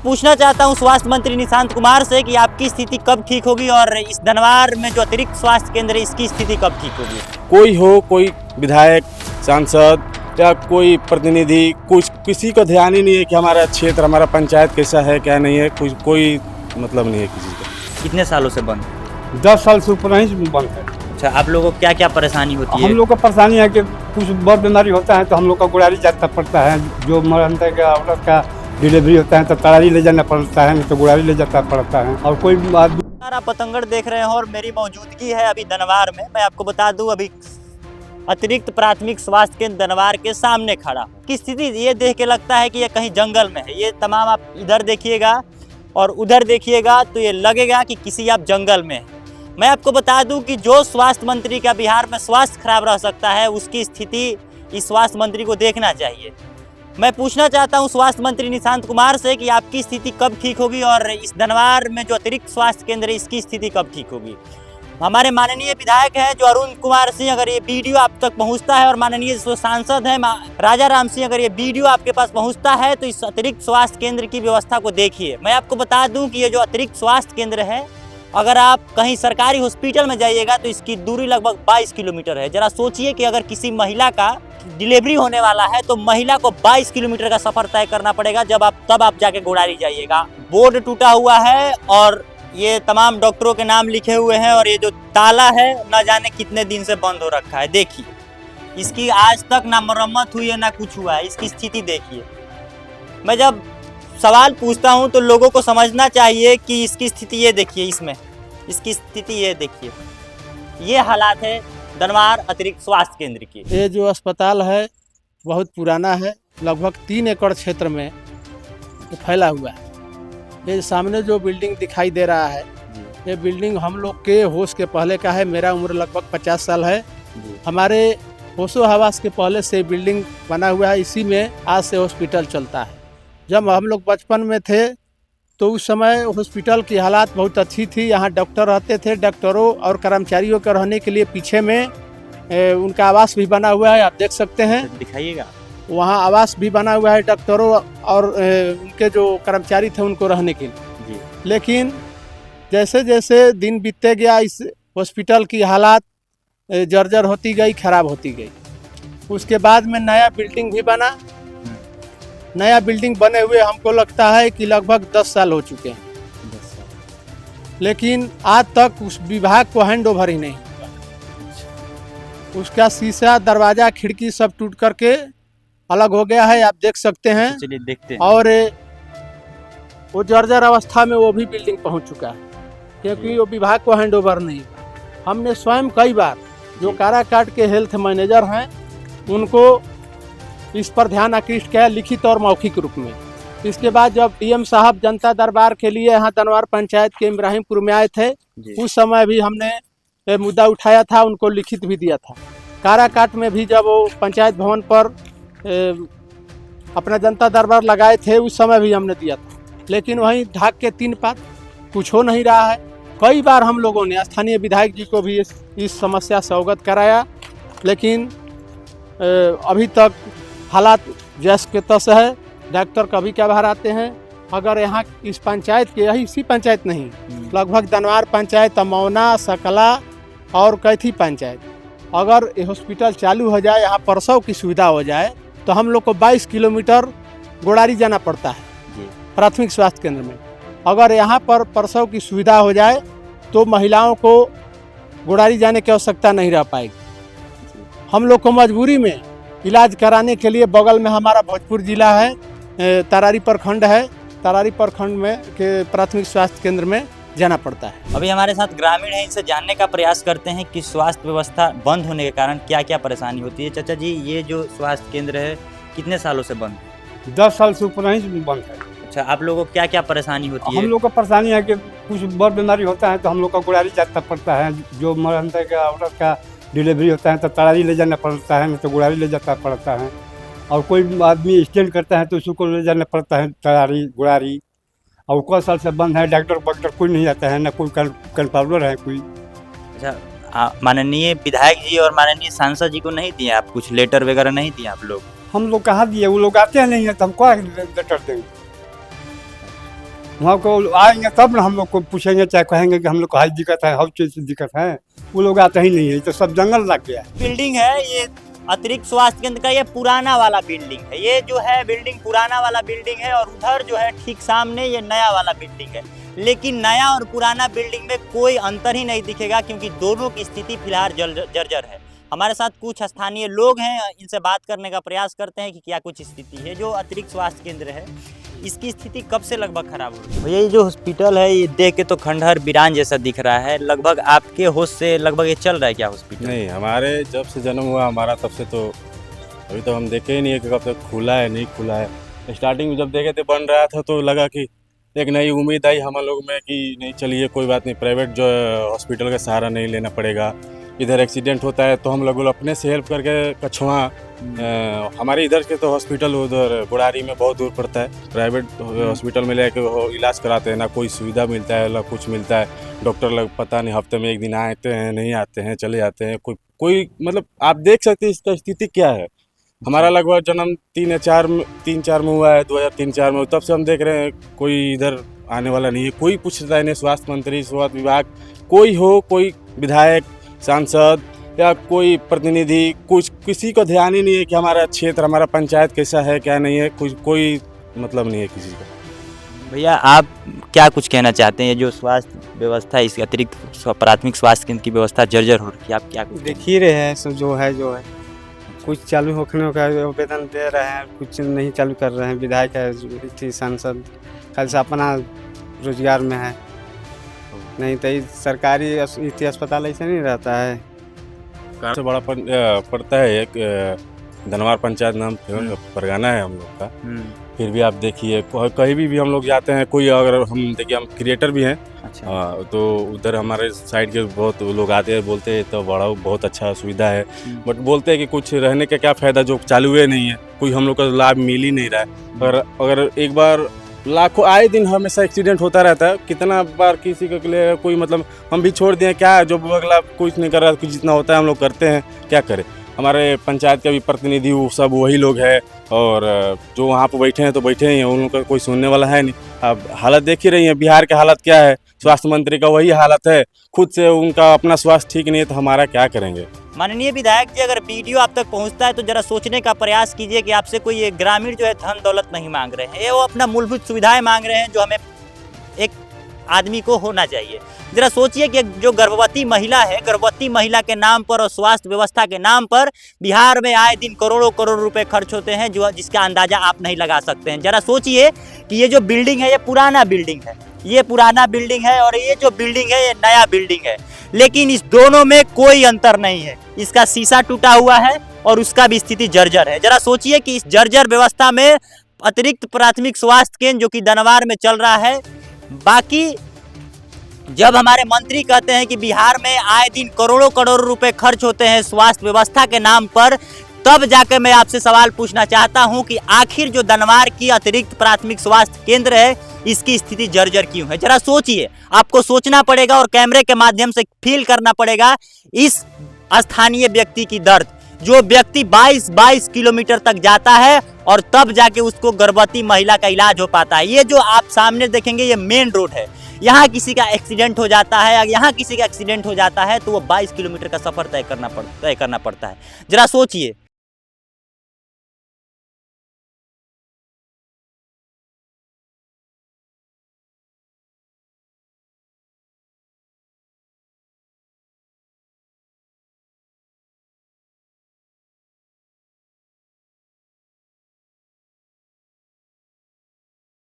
पूछना चाहता हूं स्वास्थ्य मंत्री निशांत कुमार से कि आपकी स्थिति कब ठीक होगी और इस धनवार में जो अतिरिक्त स्वास्थ्य केंद्र है इसकी स्थिति कब ठीक होगी। कोई हो, कोई विधायक, सांसद या कोई प्रतिनिधि, कुछ किसी को ध्यान ही नहीं है कि हमारा क्षेत्र, हमारा पंचायत कैसा है क्या नहीं है, कोई मतलब नहीं है किसी का। कितने सालों से बंद? 10 साल से ऊपर ही बंद है। अच्छा, आप लोगों को क्या क्या परेशानी होती है? हम लोग को परेशानी है कि कुछ बहुत बीमारी होता है तो हम लोग को गुड़ारी जाना पड़ता है। जो मरने का औरत का डिलीवरी होता है तो तरारी ले जाना पड़ता है, नहीं तो गुड़ारी ले जाना पड़ता है। और कोई आप पतंगड़ देख रहे हैं और मेरी मौजूदगी है अभी धनवार में। मैं आपको बता दूं अभी अतिरिक्त प्राथमिक स्वास्थ्य केंद्र धनवार के सामने खड़ा हूं। की स्थिति ये देख के लगता है कि ये कहीं जंगल में है। ये तमाम आप इधर देखिएगा और उधर देखिएगा तो ये लगेगा कि किसी आप जंगल में है। मैं आपको बता दूं कि जो स्वास्थ्य मंत्री का बिहार में स्वास्थ्य खराब रह सकता है उसकी स्थिति इस स्वास्थ्य मंत्री को देखना चाहिए। मैं पूछना चाहता हूं स्वास्थ्य मंत्री निशांत कुमार से कि आपकी स्थिति कब ठीक होगी और इस धनवार में जो अतिरिक्त स्वास्थ्य केंद्र है इसकी स्थिति कब ठीक होगी। हमारे माननीय विधायक हैं जो अरुण कुमार सिंह, अगर ये वीडियो आप तक पहुंचता है, और माननीय जो सांसद हैं राजा राम सिंह, अगर ये वीडियो आपके पास पहुंचता है तो इस अतिरिक्त स्वास्थ्य केंद्र की व्यवस्था को देखिए। मैं आपको बता दूं कि ये जो अतिरिक्त स्वास्थ्य केंद्र है, अगर आप कहीं सरकारी हॉस्पिटल में जाइएगा तो इसकी दूरी लगभग 22 किलोमीटर है। जरा सोचिए कि अगर किसी महिला का डिलीवरी होने वाला है तो महिला को 22 किलोमीटर का सफर तय करना पड़ेगा, तब आप जाके गुड़ारी जाइएगा। बोर्ड टूटा हुआ है और ये तमाम डॉक्टरों के नाम लिखे हुए हैं और ये जो ताला है न जाने कितने दिन से बंद हो रखा है। देखिए, इसकी आज तक ना मरम्मत हुई है ना कुछ हुआ है। इसकी स्थिति देखिए। मैं जब सवाल पूछता हूं तो लोगों को समझना चाहिए कि इसकी स्थिति ये देखिए, इसमें इसकी स्थिति ये देखिए। ये हालात है धनवार अतिरिक्त स्वास्थ्य केंद्र की। ये जो अस्पताल है बहुत पुराना है, लगभग 3 एकड़ क्षेत्र में फैला हुआ है। ये सामने जो बिल्डिंग दिखाई दे रहा है, ये बिल्डिंग हम लोग के होश के पहले का है। मेरा उम्र लगभग 50 साल है। हमारे होशो हवास के पहले से बिल्डिंग बना हुआ है। इसी में आज से हॉस्पिटल चलता है। जब हम लोग बचपन में थे तो उस समय हॉस्पिटल की हालात बहुत अच्छी थी। यहाँ डॉक्टर रहते थे। डॉक्टरों और कर्मचारियों के रहने के लिए पीछे में उनका आवास भी बना हुआ है, आप देख सकते हैं। दिखाइएगा, वहाँ आवास भी बना हुआ है डॉक्टरों और उनके जो कर्मचारी थे उनको रहने के लिए। लेकिन जैसे जैसे दिन बीतते गया इस हॉस्पिटल की हालात जर्जर होती गई, खराब होती गई। उसके बाद में नया बिल्डिंग भी बना। नया बिल्डिंग बने हुए हमको लगता है कि लगभग 10 साल हो चुके हैं, लेकिन आज तक उस विभाग को हैंड ओवर ही नहीं हुआ। उसका शीशा, दरवाजा, खिड़की सब टूट करके अलग हो गया है, आप देख सकते हैं। चलिए देखते हैं। और वो जर्जर अवस्था में वो भी बिल्डिंग पहुंच चुका है, क्योंकि वो विभाग को हैंड ओवर नहीं हुआ। हमने स्वयं कई बार जो काराकाट के हेल्थ मैनेजर हैं उनको इस पर ध्यान आकृष्ट किया, लिखित और मौखिक रूप में। इसके बाद जब डीएम साहब जनता दरबार के लिए यहाँ धनवार पंचायत के इब्राहिमपुर में आए थे, उस समय भी हमने मुद्दा उठाया था, उनको लिखित भी दिया था। काराकाट में भी जब वो पंचायत भवन पर अपना जनता दरबार लगाए थे उस समय भी हमने दिया था, लेकिन वहीं ढाक के 3 पात कुछ हो नहीं रहा है। कई बार हम लोगों ने स्थानीय विधायक जी को भी इस समस्या से अवगत कराया, लेकिन अभी तक हालात जैसे के तस है। डॉक्टर कभी कभार आते हैं। अगर यहाँ इस पंचायत के, यही इसी पंचायत नहीं, लगभग धनवार पंचायत, अमौना, सकला और कैथी पंचायत, अगर ये हॉस्पिटल चालू हो जाए, यहाँ प्रसव की सुविधा हो जाए तो हम लोग को 22 किलोमीटर गुड़ारी जाना पड़ता है प्राथमिक स्वास्थ्य केंद्र में। अगर यहाँ पर प्रसव की सुविधा हो जाए तो महिलाओं को गुड़ारी जाने की आवश्यकता नहीं रह पाएगी। हम लोग को मजबूरी में इलाज कराने के लिए बगल में हमारा भोजपुर जिला है, तरारी प्रखंड है। तरारी प्रखंड में के प्राथमिक स्वास्थ्य केंद्र में जाना पड़ता है। अभी हमारे साथ ग्रामीण हैं, इनसे जानने का प्रयास करते हैं कि स्वास्थ्य व्यवस्था बंद होने के कारण क्या क्या परेशानी होती है। चाचा जी, ये जो स्वास्थ्य केंद्र है कितने सालों से बंद है? 10 साल से ऊपर ही बंद है। अच्छा, आप लोगों को क्या क्या परेशानी होती है? हम लोग को परेशानी है कि कुछ बहुत बीमारी होता है तो हम लोग को गुड़ारी जाना पड़ता है। जो मरने का औरत का डिलीवरी होता है तो तरारी ले जाना पड़ता है, नहीं तो गुड़ारी ले जाना पड़ता है। और कोई आदमी स्टैंड करता है तो उसको ले जाना पड़ता है तरारी, गुड़ारी। और कई साल से बंद है। डॉक्टर कोई नहीं आता है, ना कोई कंपाउंडर है कोई। अच्छा, माननीय विधायक जी और माननीय सांसद जी को नहीं दिए आप कुछ लेटर वगैरह नहीं दिए आप लोग? हम लोग कहाँ दिए, वो लोग आते हैं नहीं है तो हम क्या लेटर देंगे। वहाँ को आएंगे तब ना हम लोग को पूछेंगे, चाहे कहेंगे कि हम लोग को हाई दिक्कत है, हर चीज़ की दिक्कत है। वो लोग आते ही नहीं है, तो सब जंगल लग गया है। बिल्डिंग है ये अतिरिक्त स्वास्थ्य केंद्र का, ये पुराना वाला बिल्डिंग है। ये जो है बिल्डिंग पुराना वाला बिल्डिंग है और उधर जो है ठीक सामने ये नया वाला बिल्डिंग है। लेकिन नया और पुराना बिल्डिंग में कोई अंतर ही नहीं दिखेगा, क्योंकि दोनों की स्थिति फिलहाल जर्जर है। हमारे साथ कुछ स्थानीय लोग हैं, इनसे बात करने का प्रयास करते हैं कि क्या कुछ स्थिति है। जो अतिरिक्त स्वास्थ्य केंद्र है इसकी स्थिति कब से लगभग खराब हो रही है? भैया ये जो हॉस्पिटल है ये देख के तो खंडहर वीरान जैसा दिख रहा है। लगभग आपके होश से लगभग ये चल रहा है क्या हॉस्पिटल? नहीं, हमारे जब से जन्म हुआ हमारा तब से तो अभी तो हम देखे ही नहीं है कि कब तक खुला है नहीं खुला है। स्टार्टिंग में जब देखे थे बन रहा था तो लगा कि एक नई उम्मीद आई हम लोग में कि नहीं चलिए कोई बात नहीं, प्राइवेट जो हॉस्पिटल का सहारा नहीं लेना पड़ेगा। इधर एक्सीडेंट होता है तो हम लोग अपने से हेल्प करके कछुआ हमारे इधर के तो हॉस्पिटल उधर गुड़ारी में बहुत दूर पड़ता है। प्राइवेट हॉस्पिटल में लेके वो इलाज कराते हैं, ना कोई सुविधा मिलता है ना कुछ मिलता है। डॉक्टर लोग पता नहीं हफ्ते में एक दिन आते हैं नहीं आते हैं चले जाते हैं। कोई मतलब आप देख सकते हैं इसका स्थिति क्या है। हमारा लगभग जन्म 3-4 में हुआ है, 2003-4 में, तब से हम देख रहे हैं कोई इधर आने वाला नहीं है। कोई पूछता है नहीं, स्वास्थ्य मंत्री, स्वास्थ्य विभाग कोई हो, कोई विधायक सांसद या कोई प्रतिनिधि, कुछ किसी को ध्यान ही नहीं है कि हमारा क्षेत्र हमारा पंचायत कैसा है क्या नहीं है। कोई मतलब नहीं है किसी का। भैया आप क्या कुछ कहना चाहते हैं? ये जो स्वास्थ्य व्यवस्था इस अतिरिक्त प्राथमिक स्वास्थ्य केंद्र की व्यवस्था जर्जर हो रही है, आप क्या कुछ देख ही रहे हैं सब जो है कुछ चालू होने का आवेदन दे रहे हैं, कुछ नहीं चालू कर रहे हैं। विधायक है, सांसद खाली से अपना रोजगार में है, नहीं तो सरकारी अस्पताल ऐसा नहीं रहता है। सबसे बड़ा पड़ता है एक धनवार पंचायत नाम परगाना है हम लोग का। फिर भी आप देखिए कहीं भी हम लोग जाते हैं, कोई अगर हम देखिए हम क्रिएटर भी हैं। अच्छा। तो उधर हमारे साइड के बहुत लोग आते हैं, बोलते हैं तो बड़ा बहुत अच्छा सुविधा है, बट बोलते हैं कि कुछ रहने का क्या फ़ायदा जो चालू है नहीं है, कोई हम लोग का लाभ मिल ही नहीं रहा है। पर अगर एक बार लाखों आए दिन हमेशा एक्सीडेंट होता रहता है, कितना बार किसी के लिए कोई मतलब हम भी छोड़ दिए क्या, जो अगला कुछ नहीं कर रहा, कुछ जितना होता है हम लोग करते हैं, क्या करें। हमारे पंचायत का भी प्रतिनिधि वो सब वही लोग हैं, और जो वहाँ पर बैठे हैं तो बैठे ही हैं, उन लोग का कोई सुनने वाला है नहीं। अब हालत देख ही रही है बिहार की हालत क्या है, स्वास्थ्य मंत्री का वही हालत है, खुद से उनका अपना स्वास्थ्य ठीक नहीं है तो हमारा क्या करेंगे। माननीय विधायक जी, अगर वीडियो आप तक पहुंचता है तो जरा सोचने का प्रयास कीजिए कि आपसे कोई ये ग्रामीण जो है धन दौलत नहीं मांग रहे हैं, ये वो अपना मूलभूत सुविधाएं मांग रहे हैं जो हमें एक आदमी को होना चाहिए। जरा सोचिए कि जो गर्भवती महिला है, गर्भवती महिला के नाम पर और स्वास्थ्य व्यवस्था के नाम पर बिहार में आए दिन करोड़ों करोड़ रुपए खर्च होते हैं, जो जिसका अंदाजा आप नहीं लगा सकते हैं। जरा सोचिए कि ये जो बिल्डिंग है ये पुराना बिल्डिंग है, ये पुराना बिल्डिंग है, और ये जो बिल्डिंग है ये नया बिल्डिंग है, लेकिन इस दोनों में कोई अंतर नहीं है। इसका शीशा टूटा हुआ है और उसका भी स्थिति जर्जर है। जरा सोचिए कि इस जर्जर व्यवस्था में अतिरिक्त प्राथमिक स्वास्थ्य केंद्र जो कि दनवार में चल रहा है, बाकी जब हमारे मंत्री कहते हैं कि बिहार में आए दिन करोड़ों करोड़ रुपए खर्च होते हैं स्वास्थ्य व्यवस्था के नाम पर, तब जाकर मैं आपसे सवाल पूछना चाहता हूं कि आखिर जो दनवार की अतिरिक्त प्राथमिक स्वास्थ्य केंद्र है इसकी स्थिति जर्जर क्यों है। जरा सोचिए, आपको सोचना पड़ेगा और कैमरे के माध्यम से फील करना पड़ेगा इस स्थानीय व्यक्ति की दर्द। जो व्यक्ति 22 किलोमीटर तक जाता है और तब जाके उसको गर्भवती महिला का इलाज हो पाता है। ये जो आप सामने देखेंगे ये मेन रोड है, यहाँ किसी का एक्सीडेंट हो जाता है, यहाँ किसी का एक्सीडेंट हो जाता है तो वो 22 किलोमीटर का सफ़र तय करना पड़ता है। जरा सोचिए